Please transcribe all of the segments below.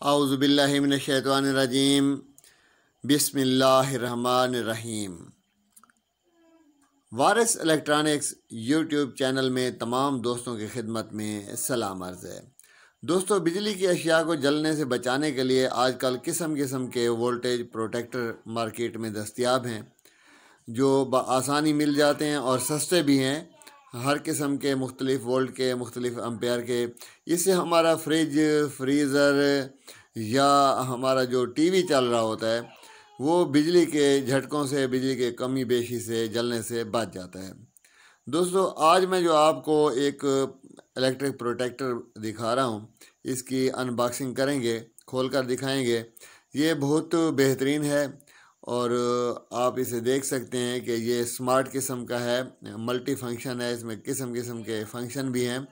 औज़ुबिल्लाहि मिनश्शैतानिर्रजीम बिस्मिल्लाहिर्रहमानिर्रहीम। वारिस electronics YouTube channel में तमाम दोस्तों की खिदमत में सलाम अर्ज़ है। दोस्तों, बिजली की अशिया को जलने से बचाने के लिए आजकल किस्म किस्म के वोल्टेज प्रोटेक्टर मार्केट में दस्तयाब हैं जो आसानी मिल जाते हैं और सस्ते भी हैं। हर किस्म के मुख्तलिफ़ वोल्ट के, मुख्तलिफ़ एम्पेयर के। इससे हमारा फ्रिज, फ्रीज़र या हमारा जो टीवी चल रहा होता है वो बिजली के झटकों से, बिजली के कमी बेशी से जलने से बच जाता है। दोस्तों, आज मैं जो आपको एक इलेक्ट्रिक प्रोटेक्टर दिखा रहा हूँ, इसकी अनबॉक्सिंग करेंगे, खोलकर दिखाएंगे। ये बहुत बेहतरीन है और आप इसे देख सकते हैं कि ये स्मार्ट किस्म का है, मल्टी फंक्शन है, इसमें किस्म किस्म के फंक्शन भी हैं।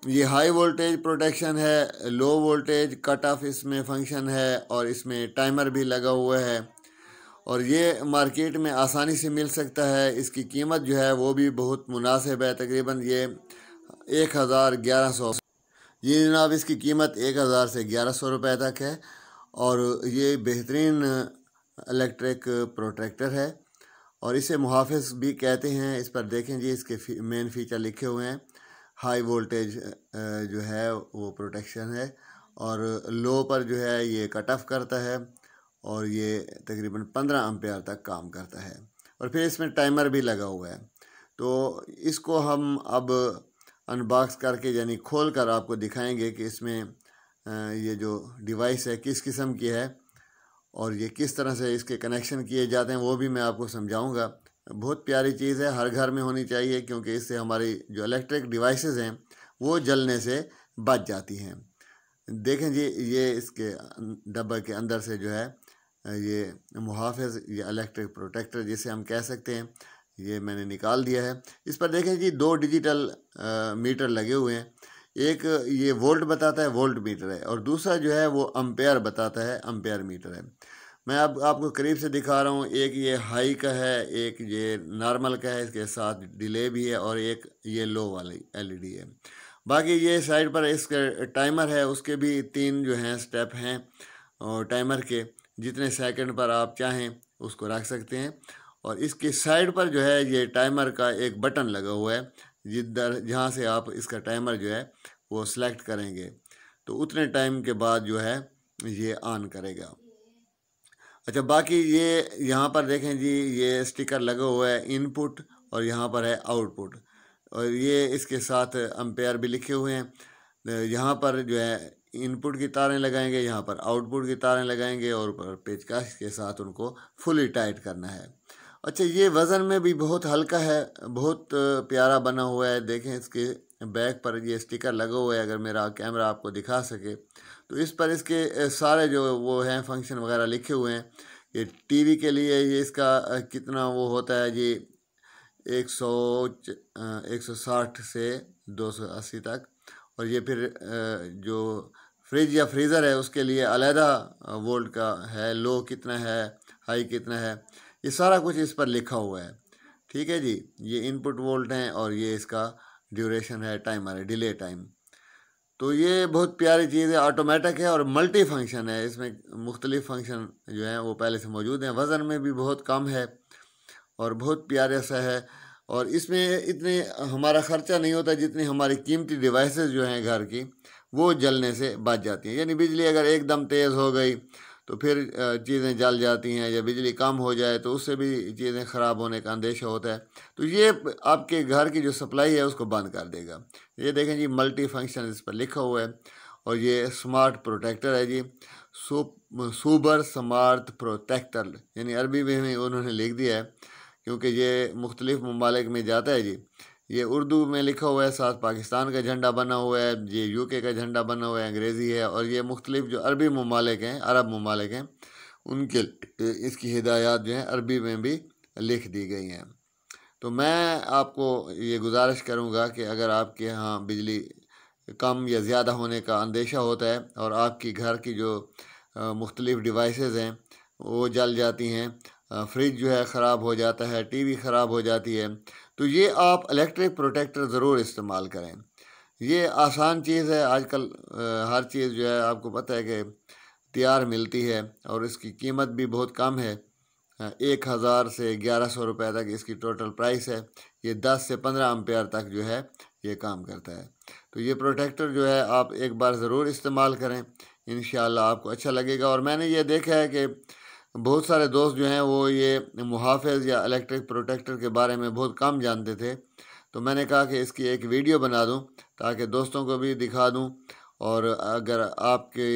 ये हाई वोल्टेज प्रोटेक्शन है, लो वोल्टेज कट ऑफ इसमें फंक्शन है और इसमें टाइमर भी लगा हुआ है और ये मार्केट में आसानी से मिल सकता है। इसकी कीमत जो है वो भी बहुत मुनासिब है, तकरीबन ये 1100। ये जनाब, इसकी कीमत 1000 से 1100 रुपये तक है और ये बेहतरीन इलेक्ट्रिक प्रोटेक्टर है और इसे मुहाफ़िज़ भी कहते हैं। इस पर देखें जी, इसके मेन फीचर लिखे हुए हैं। हाई वोल्टेज जो है वो प्रोटेक्शन है और लो पर जो है ये कट ऑफ करता है और ये तकरीबन 15 एम्पेयर तक काम करता है और फिर इसमें टाइमर भी लगा हुआ है। तो इसको हम अब अनबॉक्स करके, यानी खोल कर आपको दिखाएंगे कि इसमें ये जो डिवाइस है किस किस्म की है और ये किस तरह से इसके कनेक्शन किए जाते हैं वो भी मैं आपको समझाऊंगा। बहुत प्यारी चीज़ है, हर घर में होनी चाहिए क्योंकि इससे हमारी जो इलेक्ट्रिक डिवाइसेस हैं वो जलने से बच जाती हैं। देखें जी, ये इसके डब्बे के अंदर से जो है ये मुहाफ़िज़ या इलेक्ट्रिक प्रोटेक्टर जिसे हम कह सकते हैं, ये मैंने निकाल दिया है। इस पर देखें जी, 2 डिजिटल मीटर लगे हुए हैं। एक ये वोल्ट बताता है, वोल्ट मीटर है, और दूसरा जो है वो अम्पेयर बताता है, अम्पेयर मीटर है। मैं अब आपको करीब से दिखा रहा हूँ। एक ये हाई का है, एक ये नॉर्मल का है, इसके साथ डिले भी है और एक ये लो वाली एलईडी है। बाकी ये साइड पर इसके टाइमर है, उसके भी 3 जो हैं स्टेप हैं और टाइमर के जितने सेकंड पर आप चाहें उसको रख सकते हैं। और इसके साइड पर जो है ये टाइमर का एक बटन लगा हुआ है, जिधर जहाँ से आप इसका टाइमर जो है वो सिलेक्ट करेंगे तो उतने टाइम के बाद जो है ये ऑन करेगा। अच्छा, बाकी ये यहाँ पर देखें जी, ये स्टिकर लगा हुआ है इनपुट और यहाँ पर है आउटपुट और ये इसके साथ एम्पेयर भी लिखे हुए हैं। यहाँ पर जो है इनपुट की तारें लगाएंगे, यहाँ पर आउटपुट की तारें लगाएंगे और ऊपर पेचकश के साथ उनको फुली टाइट करना है। अच्छा, ये वज़न में भी बहुत हल्का है, बहुत प्यारा बना हुआ है। देखें, इसके बैक पर ये स्टिकर लगा हुआ है, अगर मेरा कैमरा आपको दिखा सके तो इस पर इसके सारे जो वो हैं फंक्शन वगैरह लिखे हुए हैं। ये टीवी के लिए ये इसका कितना वो होता है जी, 160 से 280 तक। और ये फिर जो फ्रिज या फ्रीज़र है उसके लिए अलहदा वोल्ट का है, लो कितना है, हाई कितना है, ये सारा कुछ इस पर लिखा हुआ है। ठीक है जी, ये इनपुट वोल्ट हैं और ये इसका ड्यूरेशन है, टाइमर है, डिले टाइम। तो ये बहुत प्यारी चीज़ है, ऑटोमेटिक है और मल्टी फंक्शन है। इसमें मुख्तलिफ फंक्शन जो हैं वो पहले से मौजूद हैं। वज़न में भी बहुत कम है और बहुत प्यारा सा है और इसमें इतने हमारा ख़र्चा नहीं होता जितनी हमारी कीमती डिवाइसेस जो हैं घर की वो जलने से बच जाती हैं। यानी बिजली अगर एकदम तेज़ हो गई तो फिर चीज़ें जल जाती हैं, या बिजली कम हो जाए तो उससे भी चीज़ें ख़राब होने का अंदेशा होता है। तो ये आपके घर की जो सप्लाई है उसको बंद कर देगा। ये देखें जी, मल्टी फंक्शन इस पर लिखा हुआ है और ये स्मार्ट प्रोटेक्टर है जी, सुपर स्मार्ट प्रोटेक्टर, यानी अरबी में उन्होंने लिख दिया है क्योंकि ये मुख्तलिफ़ ममालिक में जाता है जी। ये उर्दू में लिखा हुआ है, साथ पाकिस्तान का झंडा बना हुआ है, ये यूके का झंडा बना हुआ है, अंग्रेज़ी है, और ये मुख्तलिफ़ जो अरबी ममालिक हैं, अरब ममालिक हैं, उनके इसकी हिदायत जो हैं अरबी में भी लिख दी गई हैं। तो मैं आपको ये गुजारिश करूँगा कि अगर आपके यहाँ बिजली कम या ज़्यादा होने का अंदेशा होता है और आपकी घर की जो मुख्तलिफ़ डिवाइसेस हैं वो जल जाती हैं, फ्रिज जो है ख़राब हो जाता है, टीवी ख़राब हो जाती है, तो ये आप इलेक्ट्रिक प्रोटेक्टर ज़रूर इस्तेमाल करें। ये आसान चीज़ है। आजकल हर चीज़ जो है आपको पता है कि तैयार मिलती है और इसकी कीमत भी बहुत कम है। 1000 से 1100 रुपये तक इसकी टोटल प्राइस है। ये 10 से 15 एम्पेयर तक जो है ये काम करता है। तो ये प्रोटेक्टर जो है आप एक बार ज़रूर इस्तेमाल करें, इंशाल्लाह आपको अच्छा लगेगा। और मैंने ये देखा है कि बहुत सारे दोस्त जो हैं वो ये मुहाफ़िज़ या इलेक्ट्रिक प्रोटेक्टर के बारे में बहुत कम जानते थे। तो मैंने कहा कि इसकी एक वीडियो बना दूं ताकि दोस्तों को भी दिखा दूं। और अगर आपके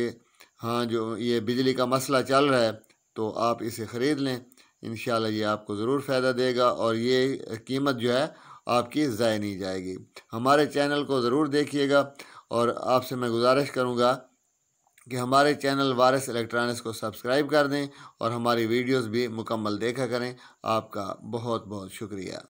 हाँ जो ये बिजली का मसला चल रहा है तो आप इसे ख़रीद लें, इंशाल्लाह ये आपको ज़रूर फ़ायदा देगा और ये कीमत जो है आपकी ज़ाया नहीं जाएगी। हमारे चैनल को ज़रूर देखिएगा और आपसे मैं गुजारिश करूँगा कि हमारे चैनल वारिस इलेक्ट्रॉनिक्स को सब्सक्राइब कर दें और हमारी वीडियोस भी मुकम्मल देखा करें। आपका बहुत बहुत शुक्रिया।